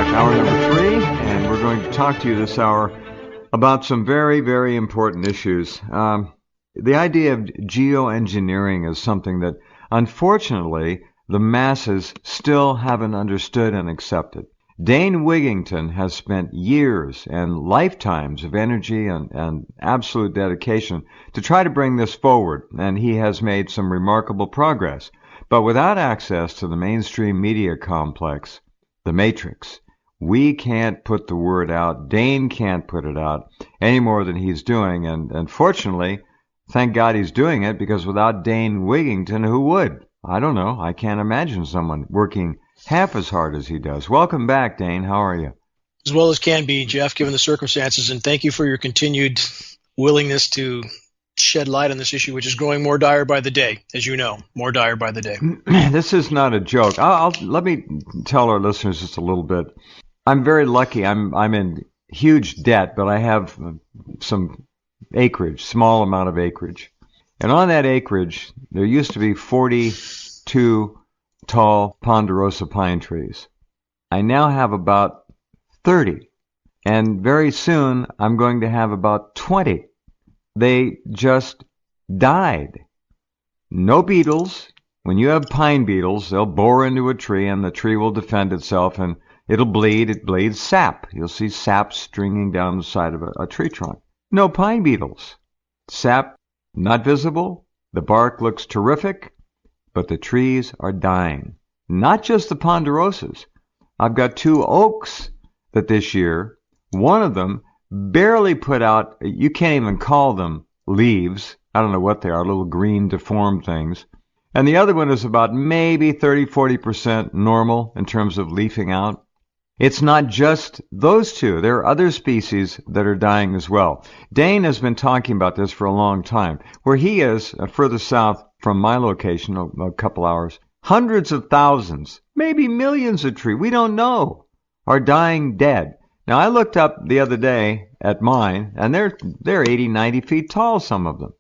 hour number 3, and we're going to talk to you this hour about some very, very important issues. The idea of geoengineering is something that, unfortunately, the masses still haven't understood and accepted. Dane Wigington has spent years and lifetimes of energy and absolute dedication to try to bring this forward, and he has made some remarkable progress. But without access to the mainstream media complex, the Matrix, we can't put the word out. Dane can't put it out any more than he's doing, and fortunately, thank God he's doing it, because without Dane Wigington, who would? I don't know. I can't imagine someone working half as hard as he does. Welcome back, Dane. How are you? As well as can be, Jeff, given the circumstances, and thank you for your continued willingness to shed light on this issue, which is growing more dire by the day, as you know, more dire by the day. This is not a joke. Let me tell our listeners just a little bit. I'm very lucky. I'm in huge debt, but I have some acreage, small amount of acreage. And on that acreage, there used to be 42 tall ponderosa pine trees. I now have about 30, and very soon I'm going to have about 20. They just died. No beetles. When you have pine beetles, they'll bore into a tree and the tree will defend itself and it'll bleed. It bleeds sap. You'll see sap stringing down the side of a tree trunk. No pine beetles. Sap not visible. The bark looks terrific. But the trees are dying. Not just the ponderosas. I've got 2 oaks that this year, one of them barely put out, you can't even call them leaves. I don't know what they are, little green deformed things. And the other one is about maybe 30-40% normal in terms of leafing out. It's not just those 2. There are other species that are dying as well. Dane has been talking about this for a long time. Where he is, further south from my location, a couple hours, hundreds of thousands, maybe millions of trees, we don't know, are dying dead. Now, I looked up the other day at mine, and they're 80, 90 feet tall, some of them.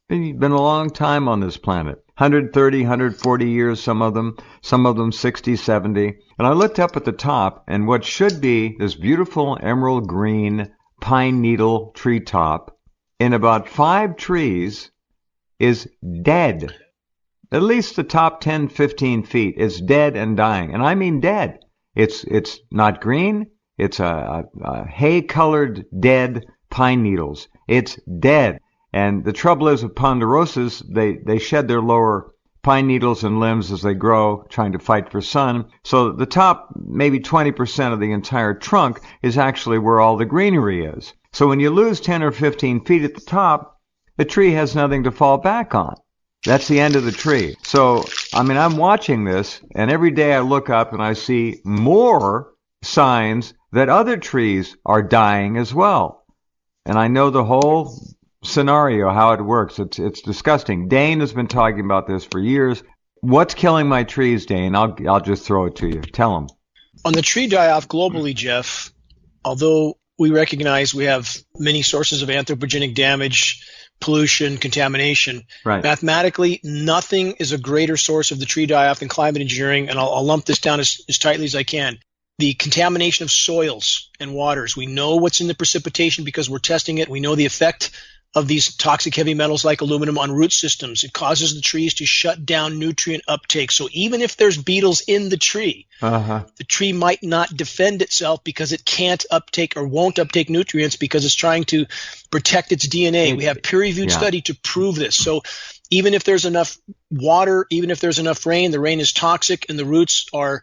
Been a long time on this planet. 130, 140 years, some of them 60, 70. And I looked up at the top, and what should be this beautiful emerald green pine needle treetop, in about 5 trees, is dead. At least the top 10, 15 feet is dead and dying. And I mean dead. It's not green. It's a hay-colored dead pine needles. It's dead. And the trouble is with ponderosas, they shed their lower pine needles and limbs as they grow, trying to fight for sun. So the top, maybe 20% of the entire trunk is actually where all the greenery is. So when you lose 10 or 15 feet at the top, the tree has nothing to fall back on. That's the end of the tree. So, I'm watching this, and every day I look up and I see more signs that other trees are dying as well. And I know the whole scenario, how it works. It's disgusting. Dane has been talking about this for years. What's killing my trees, Dane? I'll just throw it to you. Tell him. On the tree die-off globally, Jeff, although we recognize we have many sources of anthropogenic damage, pollution, contamination. Right. Mathematically, nothing is a greater source of the tree die-off than climate engineering, and I'll lump this down as tightly as I can. The contamination of soils and waters. We know what's in the precipitation because we're testing it. We know the effect of these toxic heavy metals like aluminum on root systems. It causes the trees to shut down nutrient uptake. So even if there's beetles in the tree, the tree might not defend itself because it can't uptake or won't uptake nutrients because it's trying to protect its DNA. We have peer-reviewed study to prove this. So even if there's enough water, even if there's enough rain, the rain is toxic and the roots are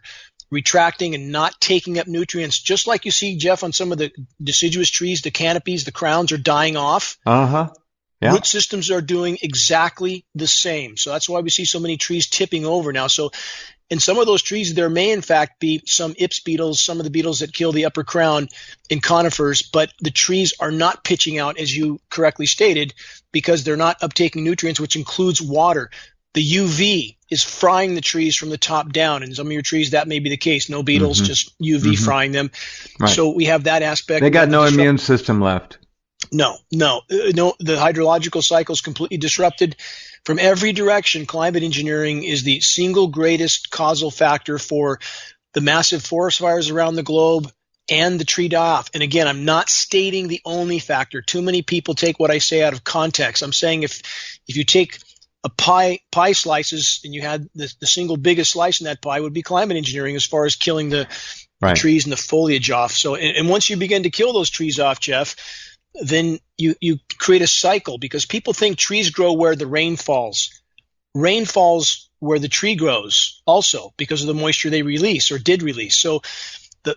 retracting and not taking up nutrients, just like you see, Jeff, on some of the deciduous trees, the canopies, the crowns are dying off. Yeah. Root systems are doing exactly the same. So that's why we see so many trees tipping over now. So in some of those trees, there may in fact be some Ips beetles, some of the beetles that kill the upper crown in conifers, but the trees are not pitching out, as you correctly stated, because they're not uptaking nutrients, which includes water. The UV is frying the trees from the top down. And some of your trees, that may be the case. No beetles, just UV frying them. Right. So we have that aspect. They got no immune system left. No. The hydrological cycle is completely disrupted. From every direction, climate engineering is the single greatest causal factor for the massive forest fires around the globe, and the tree die-off. And again, I'm not stating the only factor. Too many people take what I say out of context. I'm saying if you take a pie slices and you had the single biggest slice in that pie would be climate engineering as far as killing the trees and the foliage off. So, and once you begin to kill those trees off, Jeff, then you create a cycle, because people think trees grow where the rain falls. Rain falls where the tree grows also because of the moisture they release or did release. So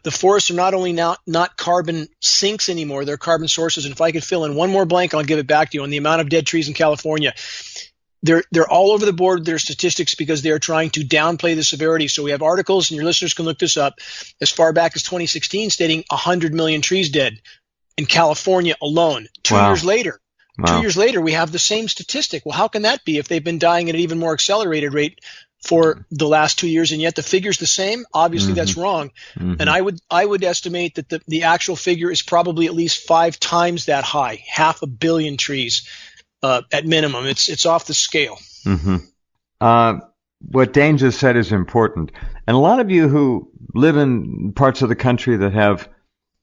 the forests are not only not carbon sinks anymore, they're carbon sources. And if I could fill in one more blank, I'll give it back to you on the amount of dead trees in California. They're all over the board, their statistics, because they're trying to downplay the severity. So we have articles, and your listeners can look this up, as far back as 2016 stating 100 million trees dead in California alone. 2 years later, 2 years later, we have the same statistic. Well, how can that be if they've been dying at an even more accelerated rate for the last 2 years, and yet the figure's the same? Obviously, that's wrong. And I would estimate that the actual figure is probably at least 5 times that high, 500 million trees at minimum. It's off the scale. What Dane just said is important. And a lot of you who live in parts of the country that have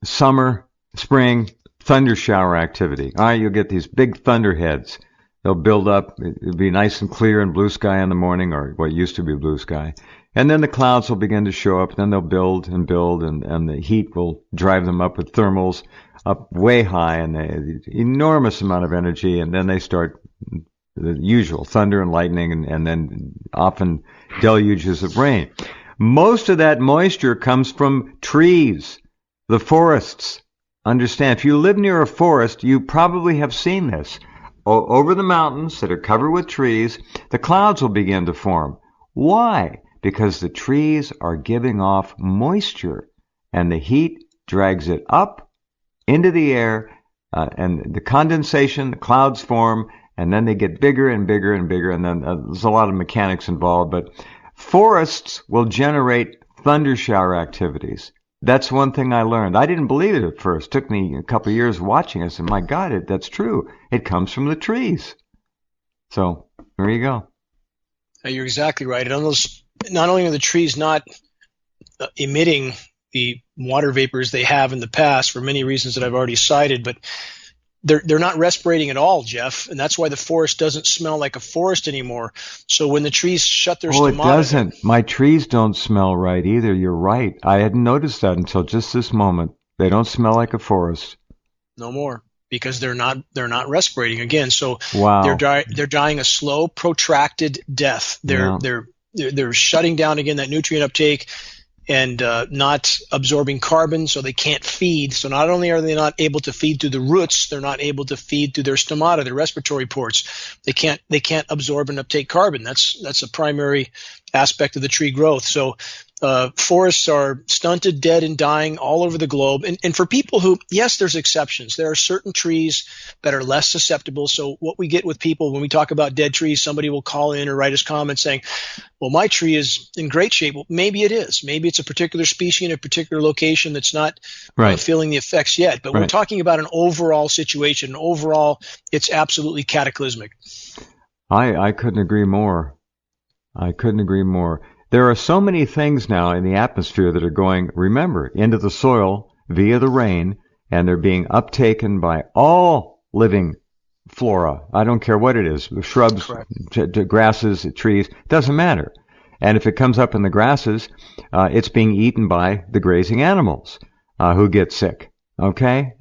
summer, spring, thunder shower activity, all right, you'll get these big thunderheads. They'll build up. It'll be nice and clear and blue sky in the morning, or what used to be blue sky. And then the clouds will begin to show up. Then they'll build and build, and the heat will drive them up with thermals up way high, and enormous amount of energy. And then they start the usual thunder and lightning, and then often deluges of rain. Most of that moisture comes from trees, the forests. Understand, if you live near a forest, you probably have seen this. Over the mountains that are covered with trees, the clouds will begin to form. Why? Because the trees are giving off moisture, and the heat drags it up into the air, and the condensation, the clouds form, and then they get bigger and bigger and bigger, and then there's a lot of mechanics involved, but forests will generate thunder shower activities. That's one thing I learned. I didn't believe it at first. It took me a couple of years watching. I said, my God, that's true. It comes from the trees. So there you go. You're exactly right. And not only are the trees not emitting the water vapors they have in the past for many reasons that I've already cited, but they're not respirating at all, Jeff, and that's why the forest doesn't smell like a forest anymore. So when the trees shut their stomata... it doesn't. My trees don't smell right either. You're right. I hadn't noticed that until just this moment. They don't smell like a forest. No more, because they're not respirating again. So wow. They're dying a slow, protracted death. They're shutting down again that nutrient uptake, and not absorbing carbon, so they can't feed. So not only are they not able to feed through the roots, they're not able to feed through their stomata, their respiratory ports. They can't absorb and uptake carbon. That's a primary aspect of the tree growth. So forests are stunted, dead, and dying all over the globe. And for people who, yes, there's exceptions. There are certain trees that are less susceptible. So what we get with people when we talk about dead trees, somebody will call in or write us comments saying, well, my tree is in great shape. Well, maybe it is. Maybe it's a particular species in a particular location that's not feeling the effects yet. But we're talking about an overall situation. Overall, it's absolutely cataclysmic. I couldn't agree more. I couldn't agree more. There are so many things now in the atmosphere that are going, remember, into the soil via the rain, and they're being uptaken by all living flora. I don't care what it is, shrubs, grasses, trees, doesn't matter. And if it comes up in the grasses, it's being eaten by the grazing animals who get sick. Okay?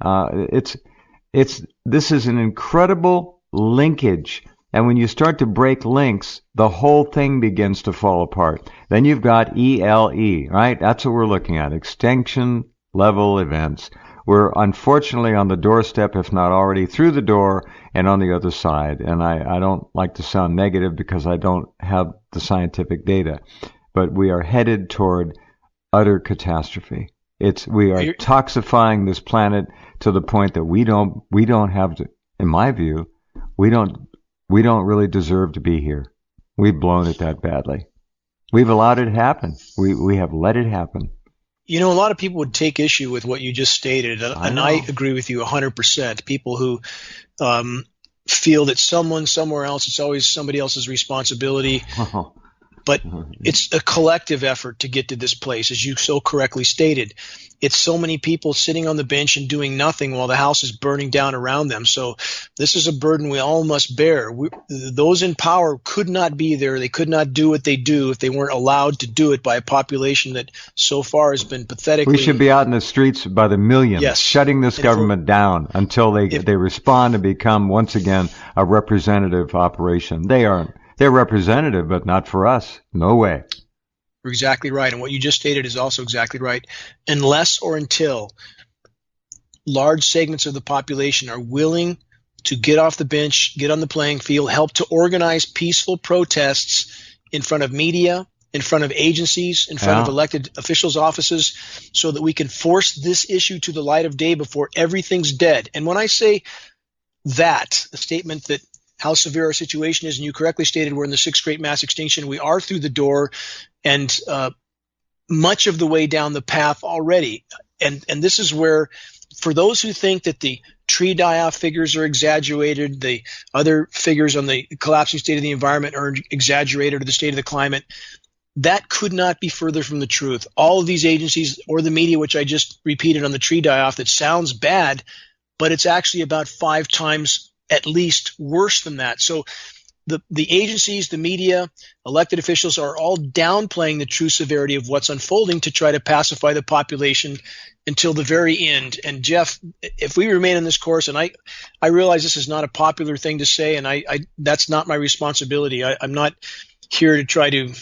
This is an incredible linkage. And when you start to break links, the whole thing begins to fall apart. Then you've got ELE, right? That's what we're looking at, extinction level events. We're unfortunately on the doorstep, if not already through the door and on the other side. And I don't like to sound negative because I don't have the scientific data, but we are headed toward utter catastrophe. We are toxifying this planet to the point that we don't have to, in my view, we don't really deserve to be here. We've blown it that badly. We've allowed it to happen. We have let it happen. You know, a lot of people would take issue with what you just stated, and I agree with you 100%. People who feel that someone somewhere else, it's always somebody else's responsibility. But it's a collective effort to get to this place, as you so correctly stated. It's so many people sitting on the bench and doing nothing while the house is burning down around them. So this is a burden we all must bear. Those in power could not be there. They could not do what they do if they weren't allowed to do it by a population that so far has been pathetically. We should be out in the streets by the millions, Yes. shutting this government down until they respond and become once again a representative operation. They're representative, but not for us. No way. You're exactly right. And what you just stated is also exactly right. Unless or until large segments of the population are willing to get off the bench, get on the playing field, help to organize peaceful protests in front of media, in front of agencies, in front of elected officials' offices, so that we can force this issue to the light of day before everything's dead. And when I say that, a statement that how severe our situation is, and you correctly stated we're in the 6th great mass extinction. We are through the door and much of the way down the path already. And this is where, for those who think that the tree die-off figures are exaggerated, the other figures on the collapsing state of the environment are exaggerated, or the state of the climate, that could not be further from the truth. All of these agencies or the media, which I just repeated on the tree die-off, that sounds bad, but it's actually about 5 times at least worse than that. So the agencies, the media, elected officials are all downplaying the true severity of what's unfolding to try to pacify the population until the very end. And Jeff, if we remain on this course, and I realize this is not a popular thing to say, and I that's not my responsibility. I'm not here to try to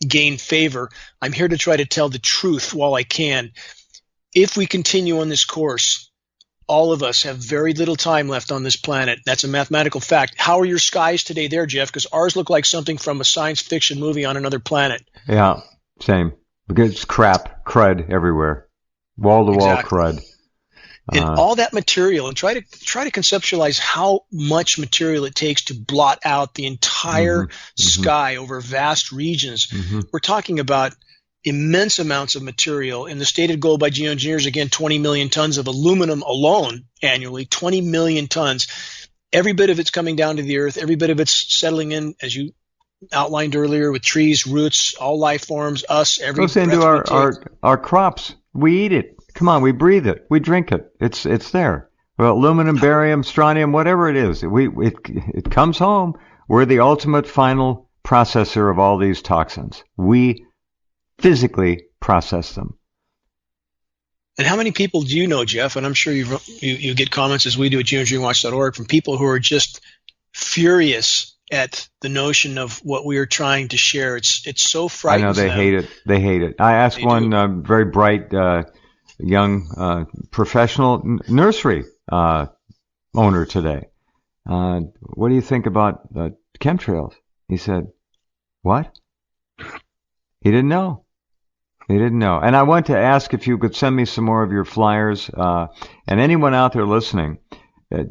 gain favor. I'm here to try to tell the truth while I can. If we continue on this course, all of us have very little time left on this planet. That's a mathematical fact. How are your skies today there, Jeff? Because ours look like something from a science fiction movie on another planet. Yeah, same. It's crud everywhere. Wall-to-wall crud. And all that material, and try to conceptualize how much material it takes to blot out the entire sky over vast regions. We're talking about immense amounts of material. In the stated goal by GeoEngineers, again, 20 million tons of aluminum alone annually, 20 million tons. Every bit of it's coming down to the earth. Every bit of it's settling in, as you outlined earlier, with trees, roots, all life forms, us, every goes into our crops. We eat it. Come on, we breathe it. We drink it. It's there. Well, aluminum, barium, strontium, whatever it is, it comes home. We're the ultimate final processor of all these toxins. We physically process them. And how many people do you know, Jeff? And I'm sure you get comments, as we do at geoengineeringwatch.org, from people who are just furious at the notion of what we are trying to share. It's so frightening. I know they hate it. I asked one very bright young professional nursery owner today, what do you think about chemtrails? He said, what? He didn't know. And I want to ask if you could send me some more of your flyers. And anyone out there listening,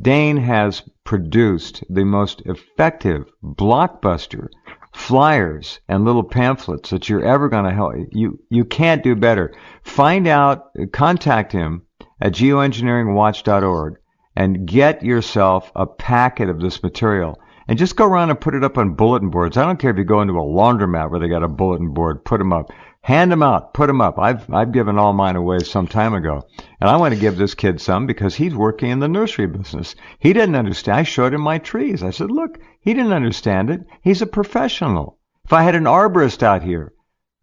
Dane has produced the most effective blockbuster flyers and little pamphlets that you're ever going to help. You can't do better. Find out, contact him at geoengineeringwatch.org and get yourself a packet of this material. And just go around and put it up on bulletin boards. I don't care if you go into a laundromat where they got a bulletin board, put them up. Hand them out, put them up. I've given all mine away some time ago. And I want to give this kid some because he's working in the nursery business. He didn't understand. I showed him my trees. I said, look, he didn't understand it. He's a professional. If I had an arborist out here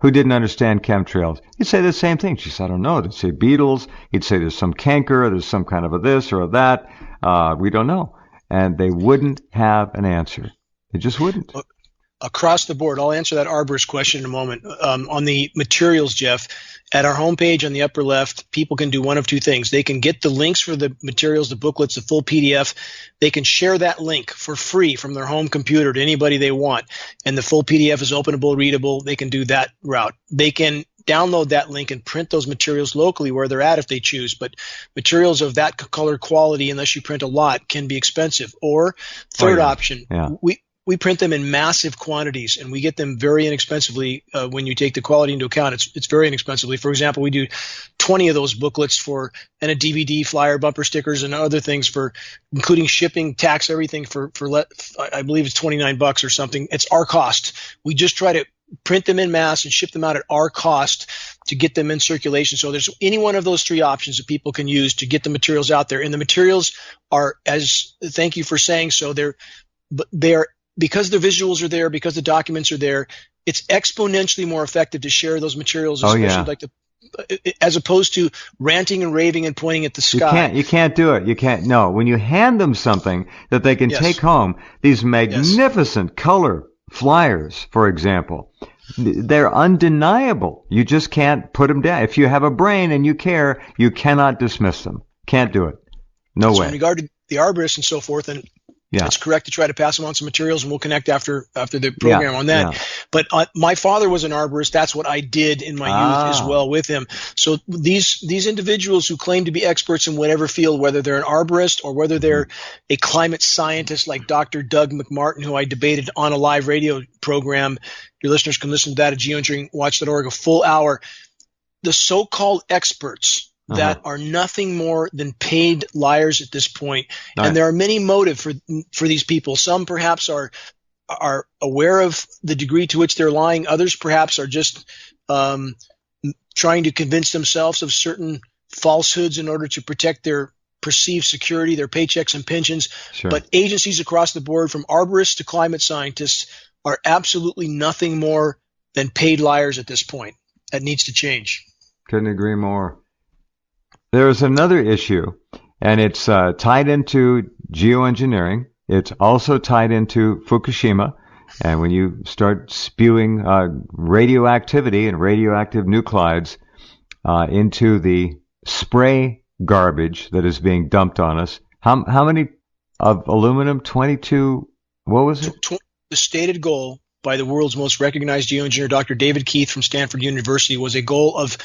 who didn't understand chemtrails, he'd say the same thing. She said, I don't know. They'd say beetles. He'd say there's some canker, there's some kind of a this or a that. We don't know. And they wouldn't have an answer. They just wouldn't. Across the board, I'll answer that arborist question in a moment. On the materials, Jeff, at our homepage on the upper left, people can do one of two things. They can get the links for the materials, the booklets, the full PDF. They can share that link for free from their home computer to anybody they want. And the full PDF is openable, readable. They can do that route. They can download that link and print those materials locally where they're at if they choose. But materials of that color quality, unless you print a lot, can be expensive. Or third option, we print them in massive quantities, and we get them very inexpensively when you take the quality into account. It's very inexpensively. For example, we do 20 of those booklets and a DVD, flyer, bumper stickers, and other things for, including shipping, tax, everything for I believe it's $29 or something. It's our cost. We just try to print them in mass and ship them out at our cost to get them in circulation. So there's any one of those three options that people can use to get the materials out there. And the materials are, thank you for saying so, they're because the visuals are there, because the documents are there, it's exponentially more effective to share those materials, especially as opposed to ranting and raving and pointing at the sky. You can't do it. You can't. No, when you hand them something that they can take home, these magnificent color flyers, for example, they're undeniable. You just can't put them down. If you have a brain and you care, you cannot dismiss them. Can't do it. No way. In regard to the arborists and so forth, and it's correct to try to pass them on some materials, and we'll connect after the program on that. Yeah. But my father was an arborist. That's what I did in my youth as well with him. So these individuals who claim to be experts in whatever field, whether they're an arborist or whether they're a climate scientist like Dr. Doug McMartin, who I debated on a live radio program. Your listeners can listen to that at GeoEngineeringWatch.org, a full hour. The so-called experts that are nothing more than paid liars at this point. And there are many motives for these people. Some perhaps are aware of the degree to which they're lying. Others perhaps are just trying to convince themselves of certain falsehoods in order to protect their perceived security, their paychecks and pensions. Sure. But agencies across the board, from arborists to climate scientists, are absolutely nothing more than paid liars at this point. That needs to change. Couldn't agree more. There's another issue, and it's tied into geoengineering. It's also tied into Fukushima. And when you start spewing radioactivity and radioactive nuclides into the spray garbage that is being dumped on us, how many of aluminum? 22, what was it? The stated goal by the world's most recognized geoengineer, Dr. David Keith from Stanford University, was a goal of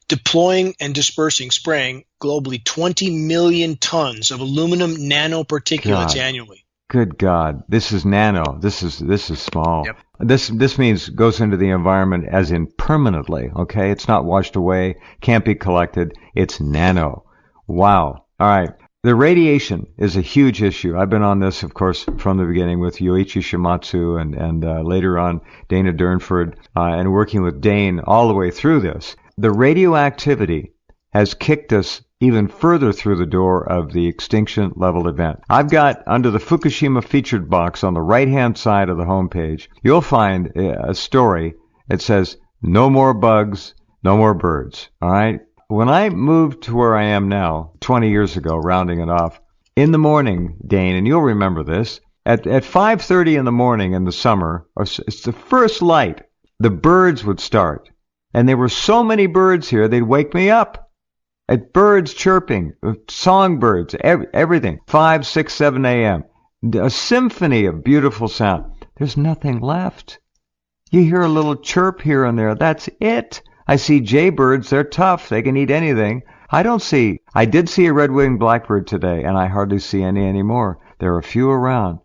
deploying and spraying globally 20 million tons of aluminum nanoparticulates annually. Good God. This is nano. This is small. Yep. This means goes into the environment as in permanently, okay? It's not washed away, can't be collected. It's nano. Wow. All right. The radiation is a huge issue. I've been on this, of course, from the beginning with Yoichi Shimatsu and later on Dana Durnford and working with Dane all the way through this. The radioactivity has kicked us even further through the door of the extinction level event. I've got under the Fukushima featured box on the right-hand side of the homepage, you'll find a story that says, no more bugs, no more birds. All right? When I moved to where I am now, 20 years ago, rounding it off, in the morning, Dane, and you'll remember this, at 5:30 in the morning in the summer, it's the first light, the birds would start. And there were so many birds here, they'd wake me up. At birds chirping, songbirds, everything, 5, 6, 7 a.m. A symphony of beautiful sound. There's nothing left. You hear a little chirp here and there. That's it. I see jaybirds. They're tough. They can eat anything. I did see a red-winged blackbird today, and I hardly see any anymore. There are a few around.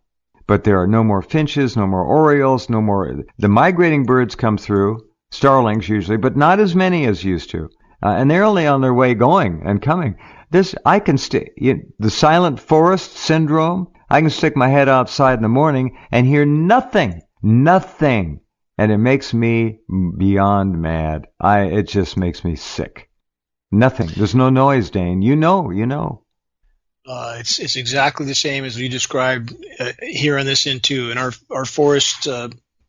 But there are no more finches, no more orioles, no more. The migrating birds come through, starlings usually, but not as many as used to. And they're only on their way going and coming. The silent forest syndrome, I can stick my head outside in the morning and hear nothing. And it makes me beyond mad. It just makes me sick. Nothing. There's no noise, Dane. You know. It's exactly the same as we described here on this end too. And our forest,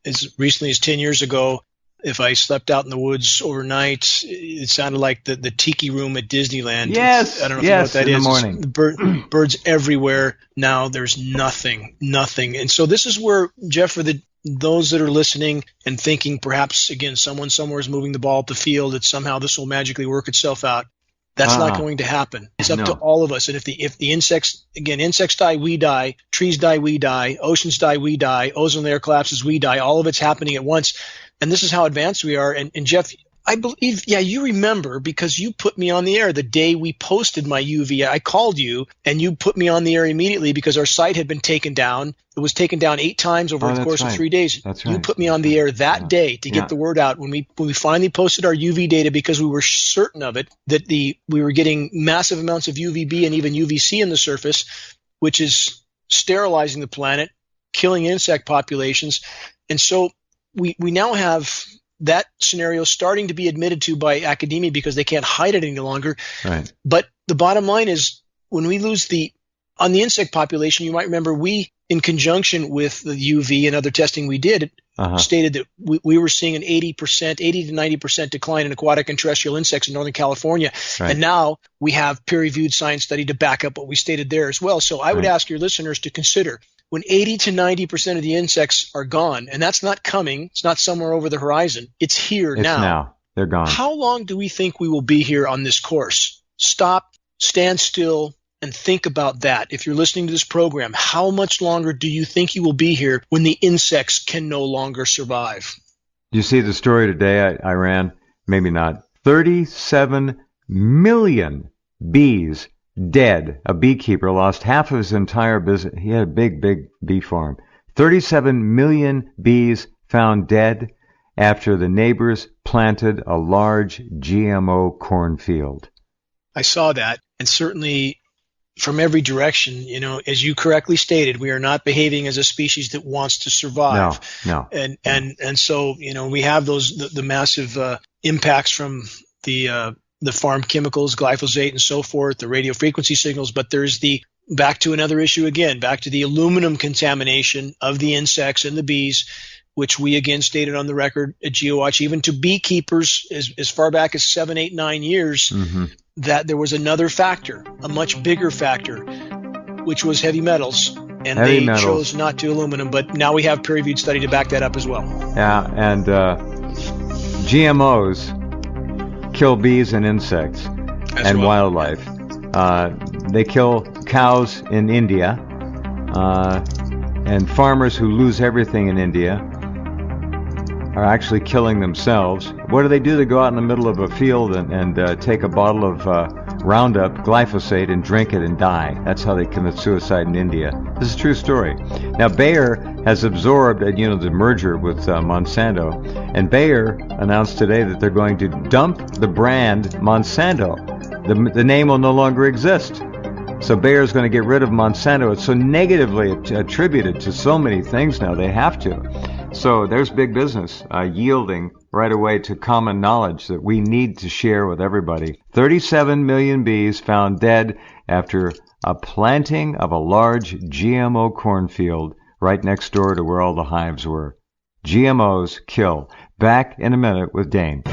as recently as 10 years ago, if I slept out in the woods overnight, it sounded like the tiki room at Disneyland. Yes, I don't know if you know what that is. In the morning. Birds everywhere. Now there's nothing. And so this is where, Jeff, for those that are listening and thinking perhaps, again, someone somewhere is moving the ball up the field, that somehow this will magically work itself out. That's not going to happen. It's up to all of us. And if the insects die, we die. Trees die, we die. Oceans die, we die. Ozone layer collapses, we die. All of it's happening at once. And this is how advanced we are. And Jeff, I believe, you remember, because you put me on the air the day we posted my UV. I called you and you put me on the air immediately because our site had been taken down. It was taken down 8 times over the course of 3 days. That's right. You put me on the air that day to get the word out when we finally posted our UV data, because we were certain of it, that we were getting massive amounts of UVB and even UVC in the surface, which is sterilizing the planet, killing insect populations. And so we now have that scenario starting to be admitted to by academia because they can't hide it any longer. Right. But the bottom line is when we lose on the insect population, you might remember we, in conjunction with the UV and other testing we did, stated that we were seeing an 80 to 90% decline in aquatic and terrestrial insects in Northern California. Right. And now we have peer-reviewed science study to back up what we stated there as well. So I would ask your listeners to consider when 80 to 90% of the insects are gone, and that's not coming, it's not somewhere over the horizon, it's here now. It's now. They're gone. How long do we think we will be here on this course? Stop, stand still, and think about that. If you're listening to this program, how much longer do you think you will be here when the insects can no longer survive? You see the story today I ran? Maybe not. 37 million bees dead. A beekeeper lost half of his entire business. He had a big bee farm. 37 million bees found dead after the neighbors planted a large GMO cornfield. I saw that, and certainly from every direction, as you correctly stated, we are not behaving as a species that wants to survive. No. And so, we have the massive impacts from the farm chemicals, glyphosate and so forth, the radio frequency signals, but there's back to another issue again, back to the aluminum contamination of the insects and the bees, which we again stated on the record at GeoWatch, even to beekeepers as far back as 7, 8, 9 years, that there was another factor, a much bigger factor, which was heavy metals. And they chose not to aluminum, but now we have peer-reviewed study to back that up as well. Yeah, and GMOs kill bees and insects and wildlife. They kill cows in India, and farmers who lose everything in India are actually killing themselves. What do? They go out in the middle of a field and take a bottle of Roundup, glyphosate, and drink it and die. That's how they commit suicide in India. This is a true story. Now, Bayer has absorbed, the merger with Monsanto, and Bayer announced today that they're going to dump the brand Monsanto. The name will no longer exist. So Bayer's going to get rid of Monsanto. It's so negatively attributed to so many things now, they have to. So there's big business yielding right away to common knowledge that we need to share with everybody. 37 million bees found dead after a planting of a large GMO cornfield right next door to where all the hives were. GMOs kill. Back in a minute with Dane.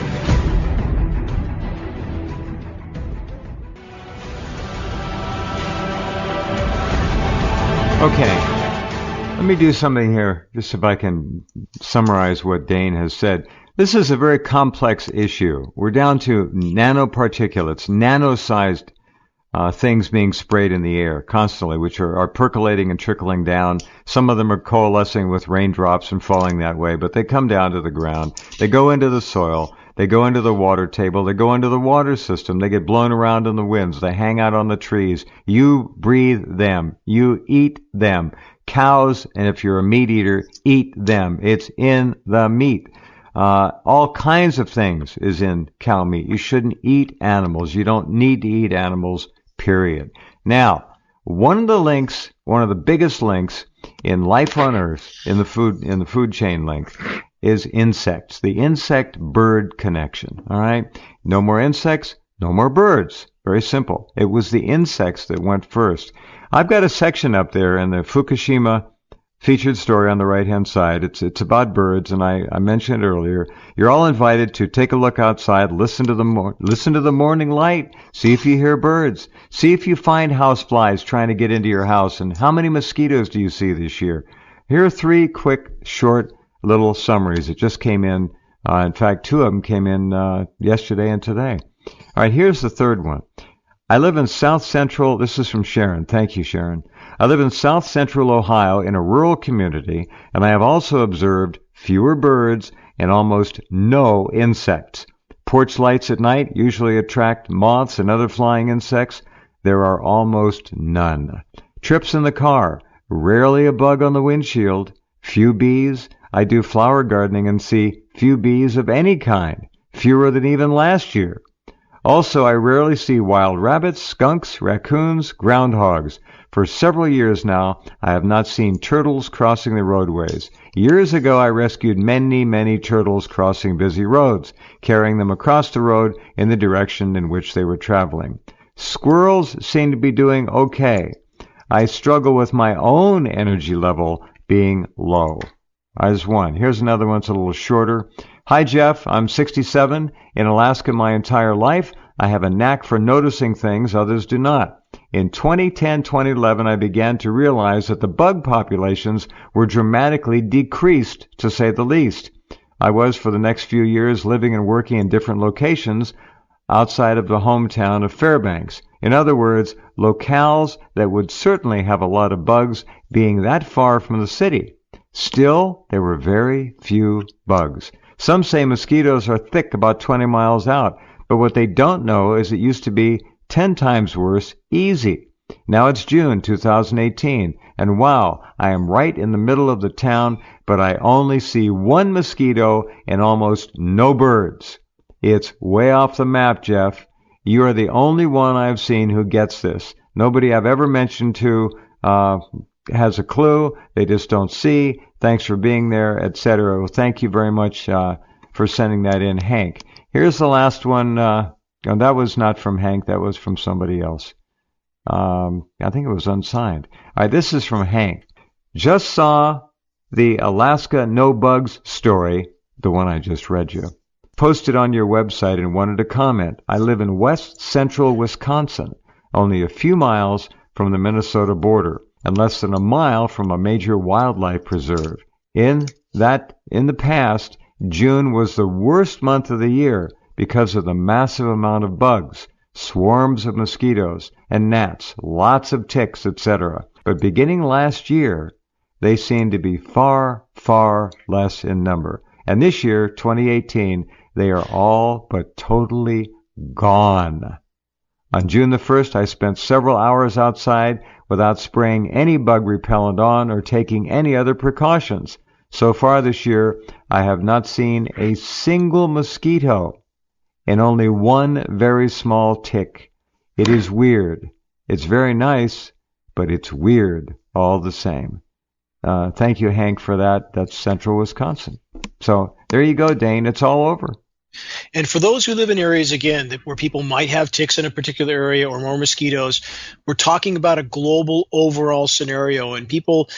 Okay. Let me do something here, just if I can summarize what Dane has said. This is a very complex issue. We're down to nanoparticulates, nano-sized things being sprayed in the air constantly, which are percolating and trickling down. Some of them are coalescing with raindrops and falling that way, but they come down to the ground. They go into the soil. They go into the water table. They go into the water system. They get blown around in the winds. They hang out on the trees. You breathe them. You eat them. Cows, and if you're a meat eater, eat them. It's in the meat. All kinds of things is in cow meat. You shouldn't eat animals. You don't need to eat animals, period. Now, one of the biggest links in life on Earth, in the food chain link, is insects. The insect-bird connection. All right? No more insects, no more birds. Very simple. It was the insects that went first. I've got a section up there in the Fukushima featured story on the right-hand side. It's about birds, and I mentioned it earlier. You're all invited to take a look outside, listen to the morning light, see if you hear birds, see if you find houseflies trying to get into your house, and how many mosquitoes do you see this year. Here are 3 quick, short little summaries that just came in. In fact, 2 of them came in yesterday and today. All right, here's the third one. I live in South Central, this is from Sharon. Thank you, Sharon. I live in South Central Ohio in a rural community, and I have also observed fewer birds and almost no insects. Porch lights at night usually attract moths and other flying insects. There are almost none. Trips in the car, rarely a bug on the windshield. Few bees. I do flower gardening and see few bees of any kind, fewer than even last year. Also, I rarely see wild rabbits, skunks, raccoons, groundhogs. For several years now, I have not seen turtles crossing the roadways. Years ago, I rescued many, many turtles crossing busy roads, carrying them across the road in the direction in which they were traveling. Squirrels seem to be doing okay. I struggle with my own energy level being low. As one. Here's another one. It's a little shorter. Hi, Jeff. I'm 67. In Alaska my entire life, I have a knack for noticing things others do not. In 2010-2011, I began to realize that the bug populations were dramatically decreased, to say the least. I was, for the next few years, living and working in different locations outside of the hometown of Fairbanks. In other words, locales that would certainly have a lot of bugs being that far from the city. Still, there were very few bugs. Some say mosquitoes are thick about 20 miles out, but what they don't know is it used to be 10 times worse, easy. Now it's June 2018, and wow, I am right in the middle of the town, but I only see one mosquito and almost no birds. It's way off the map, Jeff. You are the only one I've seen who gets this. Nobody I've ever mentioned to has a clue. They just don't see. Thanks for being there, etc. Well, thank you very much for sending that in, Hank. Here's the last one. That was not from Hank. That was from somebody else. I think it was unsigned. All right, this is from Hank. Just saw the Alaska No Bugs story, the one I just read you, posted on your website and wanted to comment. I live in west central Wisconsin, only a few miles from the Minnesota border, and less than a mile from a major wildlife preserve. In the past, June was the worst month of the year because of the massive amount of bugs, swarms of mosquitoes and gnats, lots of ticks, etc. But beginning last year, they seem to be far, far less in number. And this year, 2018, they are all but totally gone. On June the 1st, I spent several hours outside without spraying any bug repellent on or taking any other precautions. So far this year, I have not seen a single mosquito and only one very small tick. It is weird. It's very nice, but it's weird all the same. Thank you, Hank, for that. That's central Wisconsin. So there you go, Dane. It's all over. And for those who live in areas, again, where people might have ticks in a particular area or more mosquitoes, we're talking about a global overall scenario, and people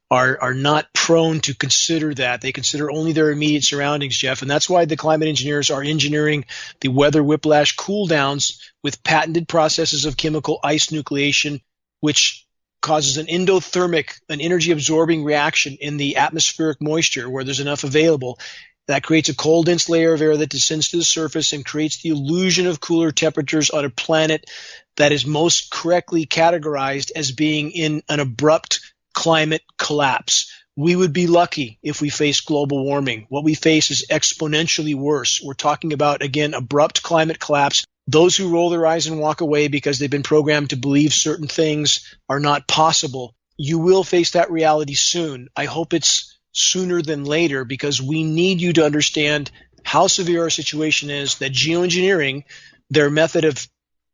are not prone to consider that. They consider only their immediate surroundings, Jeff, and that's why the climate engineers are engineering the weather whiplash cool downs with patented processes of chemical ice nucleation, which causes an endothermic, an energy-absorbing reaction in the atmospheric moisture where there's enough available. That creates a cold, dense layer of air that descends to the surface and creates the illusion of cooler temperatures on a planet that is most correctly categorized as being in an abrupt climate collapse. We would be lucky if we faced global warming. What we face is exponentially worse. We're talking about, again, abrupt climate collapse. Those who roll their eyes and walk away because they've been programmed to believe certain things are not possible, you will face that reality soon. I hope it's sooner than later, because we need you to understand how severe our situation is, that geoengineering, their method of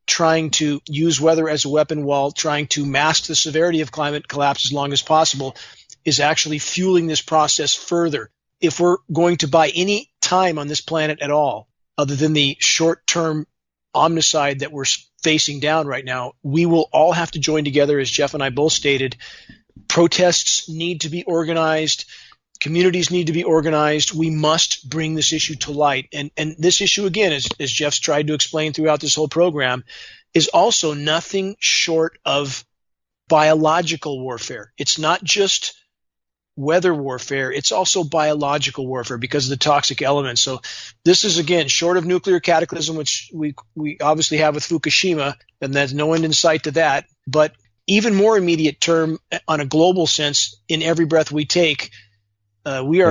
trying to use weather as a weapon while trying to mask the severity of climate collapse as long as possible, is actually fueling this process further. If we're going to buy any time on this planet at all, other than the short-term omnicide that we're facing down right now, we will all have to join together, as Jeff and I both stated. Protests need to be organized. Communities need to be organized. We must bring this issue to light. And this issue, again, as Jeff's tried to explain throughout this whole program, is also nothing short of biological warfare. It's not just weather warfare. It's also biological warfare because of the toxic elements. So this is, again, short of nuclear cataclysm, which we obviously have with Fukushima, and there's no end in sight to that. But even more immediate term on a global sense, in every breath we take, we are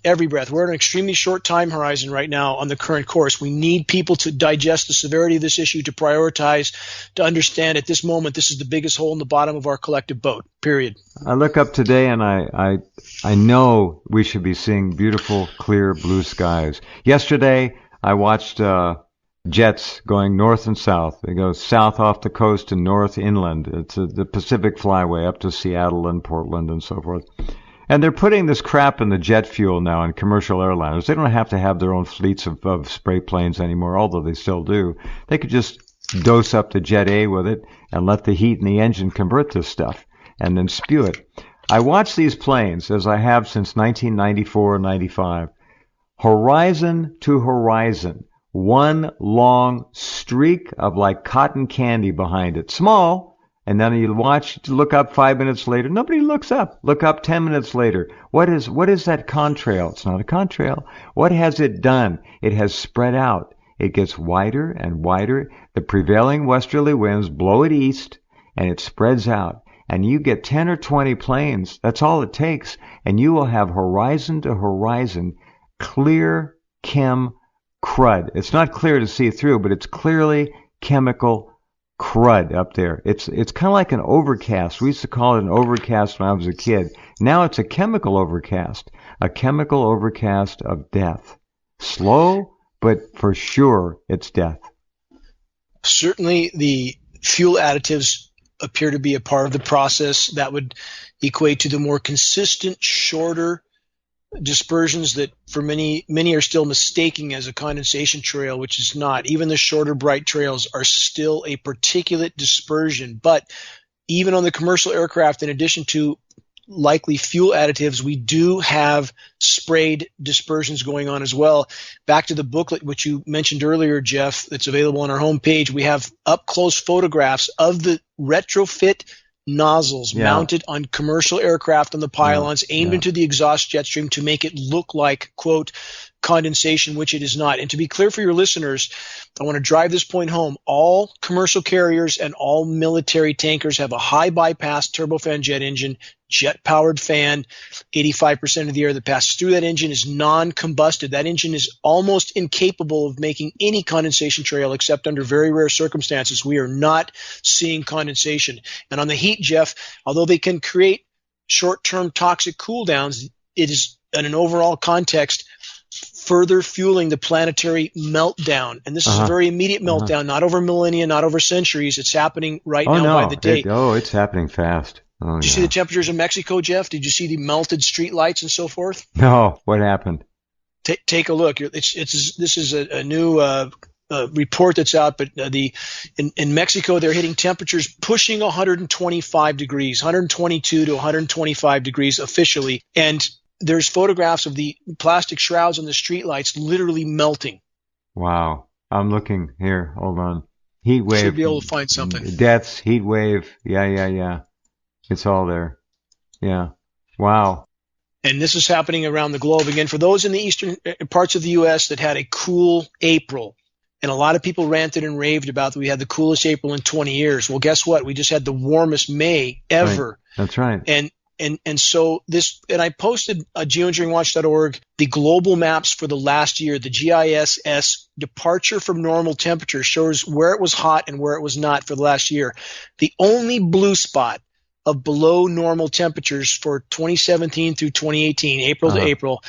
every breath. We're at an extremely short time horizon right now on the current course. We need people to digest the severity of this issue, to prioritize, to understand at this moment this is the biggest hole in the bottom of our collective boat, period. I look up today and I know we should be seeing beautiful, clear blue skies. Yesterday, I watched jets going north and south. They go south off the coast and north inland. It's the Pacific Flyway up to Seattle and Portland and so forth. And they're putting this crap in the jet fuel now in commercial airliners. They don't have to have their own fleets of spray planes anymore, although they still do. They could just dose up the Jet A with it and let the heat in the engine convert this stuff and then spew it. I watch these planes, as I have since 1994 or 95, horizon to horizon. One long streak of like cotton candy behind it. Small. And then you look up 5 minutes later. Nobody looks up. Look up 10 minutes later. What is that contrail? It's not a contrail. What has it done? It has spread out. It gets wider and wider. The prevailing westerly winds blow it east, and it spreads out. And you get 10 or 20 planes. That's all it takes. And you will have horizon to horizon clear chem crud. It's not clear to see through, but it's clearly chemical crud up there. It's kind of like an overcast. We used to call it an overcast when I was a kid. Now it's a chemical overcast of death. Slow, but for sure it's death. Certainly the fuel additives appear to be a part of the process that would equate to the more consistent, shorter dispersions that for many are still mistaking as a condensation trail, which is not. Even the shorter bright trails are still a particulate dispersion. But even on the commercial aircraft, in addition to likely fuel additives, we do have sprayed dispersions going on as well. Back to the booklet, which you mentioned earlier, Jeff, that's available on our homepage, we have up close photographs of the retrofit nozzles mounted on commercial aircraft on the pylons, aimed into the exhaust jet stream to make it look like, quote, condensation, which it is not. And to be clear for your listeners, I want to drive this point home. All commercial carriers and all military tankers have a high bypass turbofan jet engine, jet-powered fan. 85% of the air that passes through that engine is non-combusted. That engine is almost incapable of making any condensation trail except under very rare circumstances. We are not seeing condensation. And on the heat, Jeff, although they can create short-term toxic cooldowns, it is, in an overall context, further fueling the planetary meltdown. And this is a very immediate meltdown, not over millennia, not over centuries. It's happening right now by the day. It's happening fast. Did you see the temperatures in Mexico, Jeff? Did you see the melted street lights and so forth? No. What happened? Take a look. This is a new report that's out, but in Mexico they're hitting temperatures pushing 125 degrees, 122 to 125 degrees officially, and there's photographs of the plastic shrouds on the streetlights literally melting. Wow. I'm looking here. Hold on. Heat wave. Should be able to find something. Deaths, heat wave. Yeah. It's all there. Yeah. Wow. And this is happening around the globe. Again, for those in the eastern parts of the U.S. that had a cool April, and a lot of people ranted and raved about that we had the coolest April in 20 years. Well, guess what? We just had the warmest May ever. Right. That's right. And so this, and I posted at geoengineeringwatch.org the global maps for the last year. The GISS departure from normal temperature shows where it was hot and where it was not for the last year. The only blue spot of below normal temperatures for 2017 through 2018, April to April,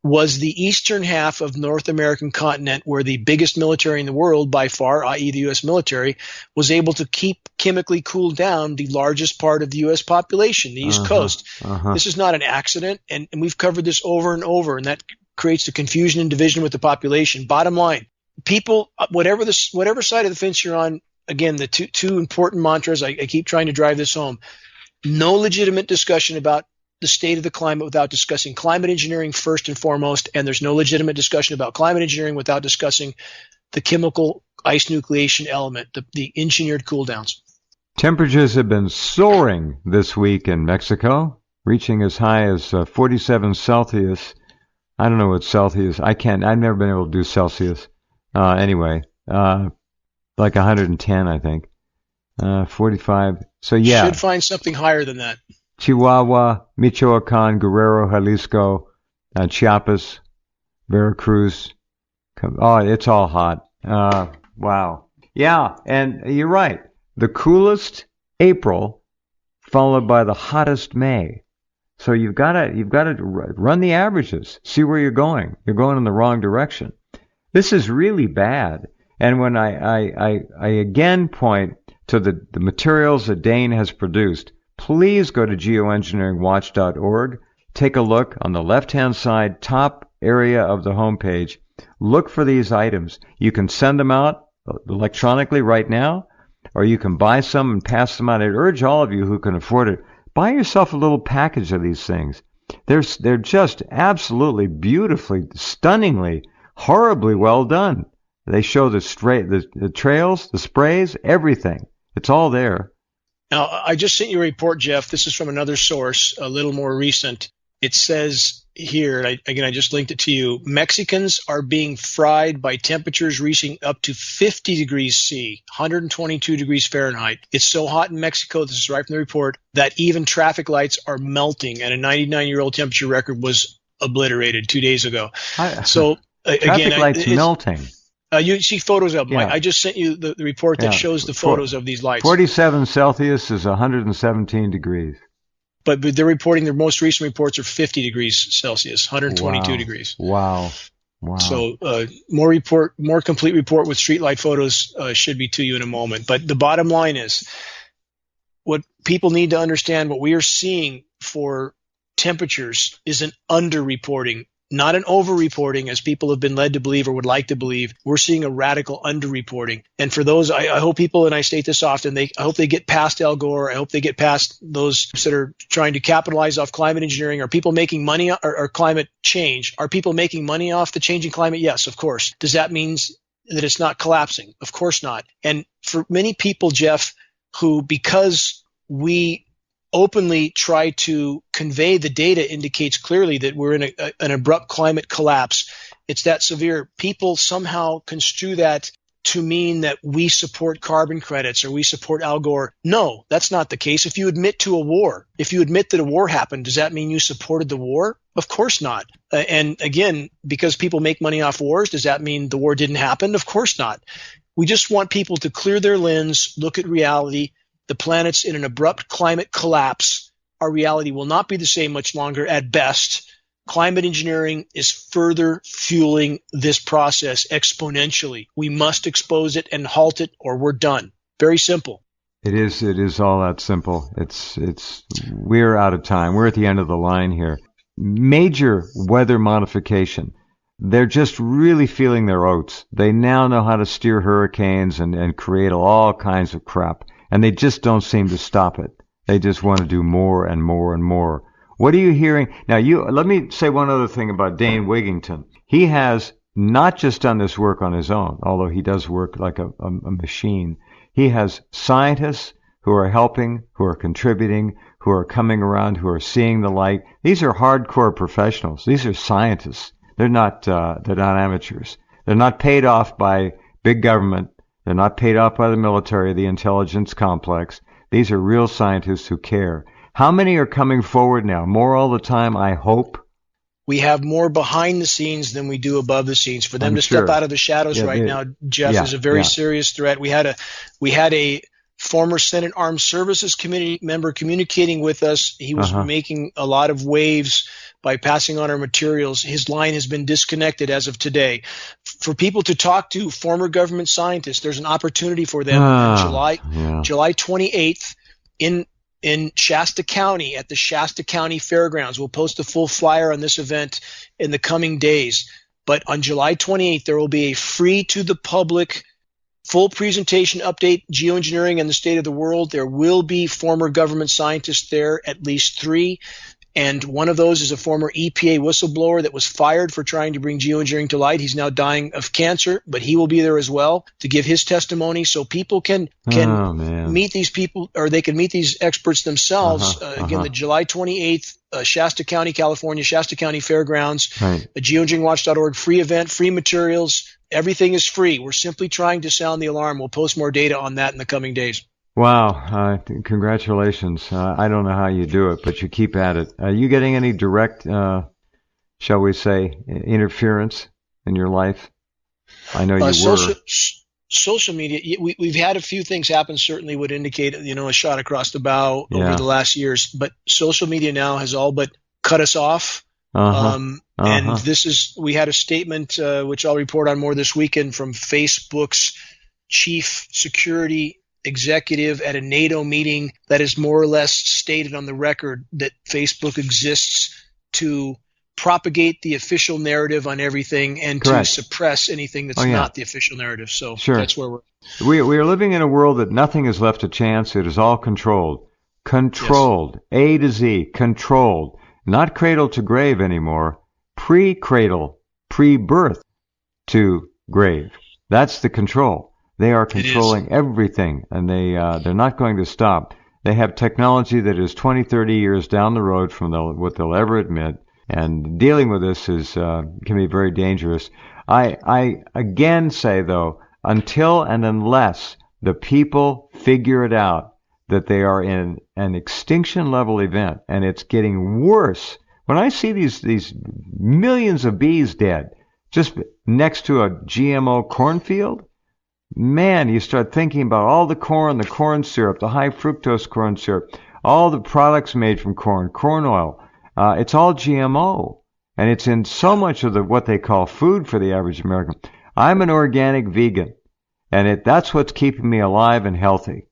was the eastern half of North American continent, where the biggest military in the world by far, i.e. the U.S. military, was able to keep chemically cooled down the largest part of the U.S. population, the East Coast. This is not an accident, and we've covered this over and over, and that creates the confusion and division with the population. Bottom line, people, whatever side of the fence you're on, again, the two important mantras, I keep trying to drive this home. No legitimate discussion about the state of the climate without discussing climate engineering first and foremost, and there's no legitimate discussion about climate engineering without discussing the chemical ice nucleation element, the engineered cooldowns. Temperatures have been soaring this week in Mexico, reaching as high as 47 Celsius. I don't know what Celsius. I've never been able to do Celsius. Anyway, like 110, I think. 45. So yeah. Should find something higher than that. Chihuahua, Michoacan, Guerrero, Jalisco, Chiapas, Veracruz. Oh, it's all hot. Wow. Yeah, and you're right. The coolest April followed by the hottest May. So you've got to run the averages. See where you're going. You're going in the wrong direction. This is really bad. And when I again point to the materials that Dane has produced, please go to geoengineeringwatch.org. Take a look on the left-hand side, top area of the homepage. Look for these items. You can send them out electronically right now, or you can buy some and pass them out. I urge all of you who can afford it, buy yourself a little package of these things. They're just absolutely beautifully, stunningly, horribly well done. They show the trails, the sprays, everything. It's all there. Now, I just sent you a report, Jeff. This is from another source, a little more recent. It says here, I just linked it to you, Mexicans are being fried by temperatures reaching up to 50 degrees C, 122 degrees Fahrenheit. It's so hot in Mexico, this is right from the report, that even traffic lights are melting, and a 99-year-old temperature record was obliterated 2 days ago. So, traffic lights melting. You see photos of them. Yeah. I just sent you the report that shows the photos of these lights. 47 Celsius is 117 degrees. But they're reporting their most recent reports are 50 degrees Celsius, 122 degrees. Wow. So more complete report with streetlight photos should be to you in a moment. But the bottom line is, what people need to understand, what we are seeing for temperatures is an underreporting, not an overreporting, as people have been led to believe or would like to believe. We're seeing a radical underreporting. And for those, I hope people, and I state this often, I hope they get past Al Gore. I hope they get past those that are trying to capitalize off climate engineering. Are people making money or climate change? Are people making money off the changing climate? Yes, of course. Does that mean that it's not collapsing? Of course not. And for many people, Jeff, who, because we openly try to convey the data, indicates clearly that we're in an abrupt climate collapse. It's that severe. People somehow construe that to mean that we support carbon credits or we support Al Gore. No, that's not the case. If you admit to a war, if you admit that a war happened, does that mean you supported the war? Of course not. And again, because people make money off wars, does that mean the war didn't happen? Of course not. We just want people to clear their lens, look at reality. The planet's in an abrupt climate collapse. Our reality will not be the same much longer at best. Climate engineering is further fueling this process exponentially. We must expose it and halt it, or we're done. Very simple. It is all that simple. We're out of time. We're at the end of the line here. Major weather modification. They're just really feeling their oats. They now know how to steer hurricanes and create all kinds of crap. And they just don't seem to stop it. They just want to do more and more and more. What are you hearing? Now, let me say one other thing about Dane Wigington. He has not just done this work on his own, although he does work like a machine. He has scientists who are helping, who are contributing, who are coming around, who are seeing the light. These are hardcore professionals. These are scientists. They're not amateurs. They're not paid off by big government. They're not paid off by the military, the intelligence complex. These are real scientists who care. How many are coming forward now? More all the time, I hope. We have more behind the scenes than we do above the scenes. For them to step out of the shadows now, Jeff, is a very serious threat. We had a former Senate Armed Services Committee member communicating with us. He was making a lot of waves by passing on our materials. His line has been disconnected as of today. For people to talk to former government scientists, there's an opportunity for them July 28th in Shasta County at the Shasta County Fairgrounds. We'll post a full flyer on this event in the coming days. But on July 28th, there will be a free to the public full presentation update, geoengineering and the state of the world. There will be former government scientists there, at least 3. And one of those is a former EPA whistleblower that was fired for trying to bring geoengineering to light. He's now dying of cancer, but he will be there as well to give his testimony, so people can meet these people, or they can meet these experts themselves. Again, the July 28th, Shasta County, California, Shasta County Fairgrounds, geoengineeringwatch.org, free event, free materials. Everything is free. We're simply trying to sound the alarm. We'll post more data on that in the coming days. Wow. Congratulations. I don't know how you do it, but you keep at it. Are you getting any direct, shall we say, interference in your life? I know you were. Social media, we've had a few things happen, certainly would indicate, a shot across the bow over the last years. But social media now has all but cut us off. And we had a statement, which I'll report on more this weekend, from Facebook's chief security executive at a NATO meeting that is more or less stated on the record that Facebook exists to propagate the official narrative on everything and to suppress anything that's not the official narrative. So that's where we are living in a world that nothing is left to chance. It is all controlled. Controlled. Yes. A to Z. Controlled. Not cradle to grave anymore. Pre-cradle, pre-birth to grave. That's the control. They are controlling everything, and they're not going to stop. They have technology that is 20, 30 years down the road from what they'll ever admit, and dealing with this can be very dangerous. I again say, though, until and unless the people figure it out that they are in an extinction-level event, and it's getting worse. When I see these millions of bees dead just next to a GMO cornfield, man, you start thinking about all the corn syrup, the high fructose corn syrup, all the products made from corn oil. It's all GMO, and it's in so much of what they call food for the average American. I'm an organic vegan, and that's what's keeping me alive and healthy.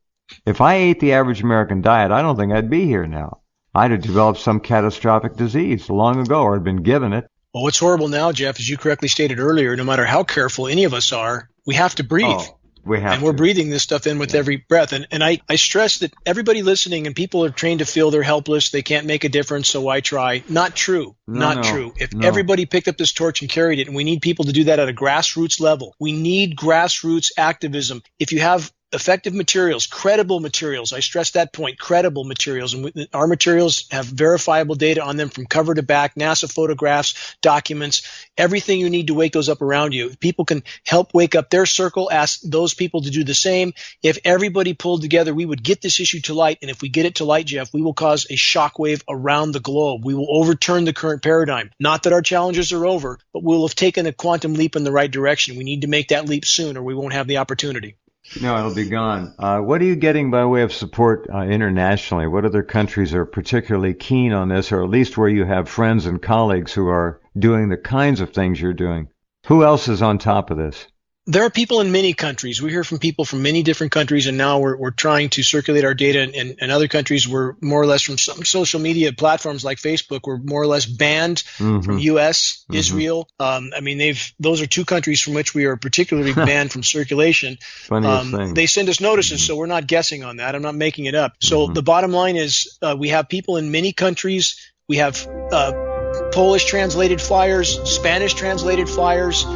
If I ate the average American diet, I don't think I'd be here now. I'd have developed some catastrophic disease long ago, or had been given it. Well, what's horrible now, Jeff, as you correctly stated earlier, no matter how careful any of us are, we have to breathe. We're breathing this stuff in with every breath. And I stress that everybody listening, and people are trained to feel they're helpless, they can't make a difference, so why try? Not true. Not true. If everybody picked up this torch and carried it, and we need people to do that at a grassroots level. We need grassroots activism. If you have effective materials, credible materials. I stress that point, credible materials. And our materials have verifiable data on them from cover to back, NASA photographs, documents, everything you need to wake those up around you. If people can help wake up their circle, ask those people to do the same. If everybody pulled together, we would get this issue to light. And if we get it to light, Jeff, we will cause a shockwave around the globe. We will overturn the current paradigm. Not that our challenges are over, but we'll have taken a quantum leap in the right direction. We need to make that leap soon, or we won't have the opportunity. No, it'll be gone. What are you getting by way of support internationally? What other countries are particularly keen on this, or at least where you have friends and colleagues who are doing the kinds of things you're doing? Who else is on top of this? There are people in many countries. We hear from people from many different countries, and now we're trying to circulate our data in other countries. We're more or less, from some social media platforms like Facebook, we're more or less banned from U.S., Israel. Those are two countries from which we are particularly banned from circulation. Funniest thing. They send us notices, so we're not guessing on that. I'm not making it up. So the bottom line is we have people in many countries. We have Polish translated flyers, Spanish translated flyers.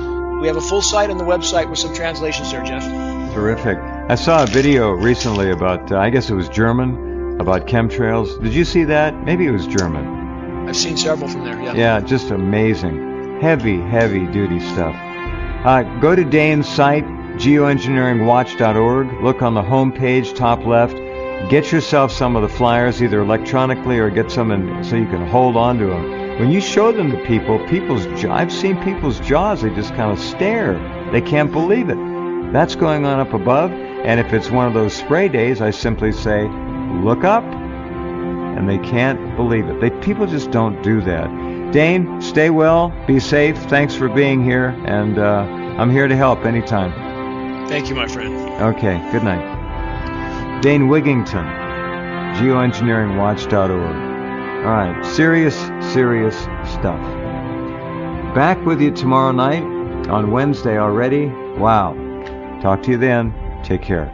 We have a full site on the website with some translations there, Jeff. Terrific. I saw a video recently about, I guess it was German, about chemtrails. Did you see that? Maybe it was German. I've seen several from there, yeah. Yeah, just amazing. Heavy, heavy duty stuff. Go to Dane's site, geoengineeringwatch.org. Look on the home page, top left. Get yourself some of the flyers, either electronically or get some so you can hold on to them. When you show them to people, I've seen people's jaws, they just kind of stare. They can't believe it. That's going on up above, and if it's one of those spray days, I simply say, look up, and they can't believe it. People just don't do that. Dane, stay well, be safe, thanks for being here, and I'm here to help anytime. Thank you, my friend. Okay, good night. Dane Wigington, geoengineeringwatch.org. All right, serious stuff. Back with you tomorrow night, on Wednesday already. Wow. Talk to you then. Take care.